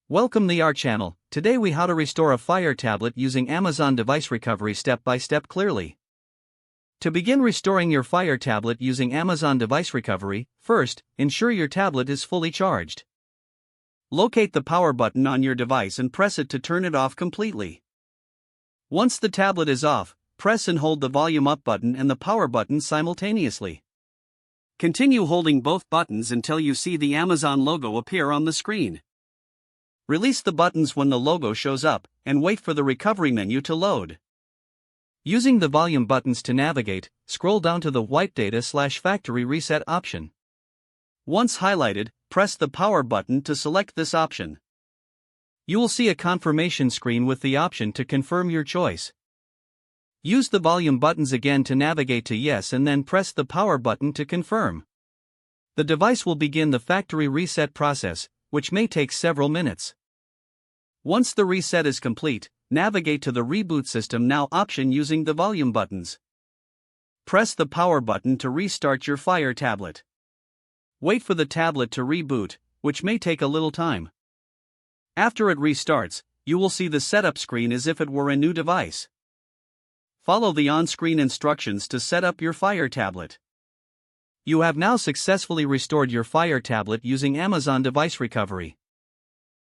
Welcome to our channel. Today we how to restore a Fire tablet using Amazon Device Recovery step by step clearly. To begin restoring your Fire tablet using Amazon Device Recovery, first, ensure your tablet is fully charged. Locate the power button on your device and press it to turn it off completely. Once the tablet is off, press and hold the volume up button and the power button simultaneously. Continue holding both buttons until you see the Amazon logo appear on the screen. Release the buttons when the logo shows up, and wait for the recovery menu to load. Using the volume buttons to navigate, scroll down to the Wipe Data/Factory Reset option. Once highlighted, press the power button to select this option. You will see a confirmation screen with the option to confirm your choice. Use the volume buttons again to navigate to Yes and then press the power button to confirm. The device will begin the factory reset process, which may take several minutes. Once the reset is complete, navigate to the Reboot System Now option using the volume buttons. Press the power button to restart your Fire tablet. Wait for the tablet to reboot, which may take a little time. After it restarts, you will see the setup screen as if it were a new device. Follow the on-screen instructions to set up your Fire tablet. You have now successfully restored your Fire tablet using Amazon Device Recovery.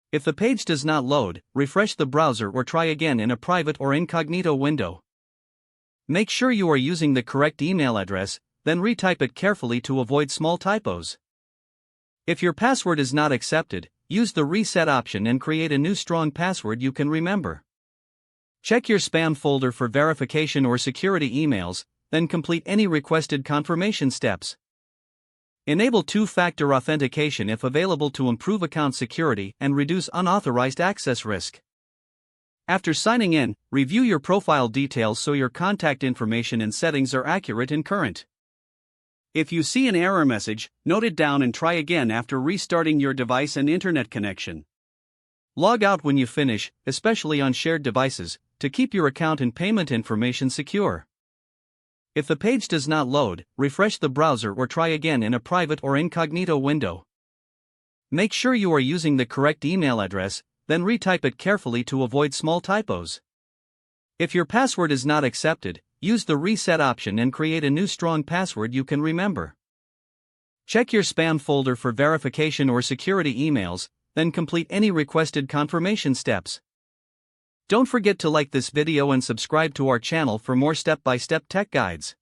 If the page does not load, refresh the browser or try again in a private or incognito window. Make sure you are using the correct email address, then retype it carefully to avoid small typos. If your password is not accepted, use the reset option and create a new strong password you can remember. Check your spam folder for verification or security emails, then complete any requested confirmation steps. Enable two-factor authentication if available to improve account security and reduce unauthorized access risk. After signing in, review your profile details so your contact information and settings are accurate and current. If you see an error message, note it down and try again after restarting your device and internet connection. Log out when you finish, especially on shared devices, to keep your account and payment information secure. If the page does not load, refresh the browser or try again in a private or incognito window. Make sure you are using the correct email address, then retype it carefully to avoid small typos. If your password is not accepted, use the reset option and create a new strong password you can remember. Check your spam folder for verification or security emails, then complete any requested confirmation steps. Don't forget to like this video and subscribe to our channel for more step-by-step tech guides.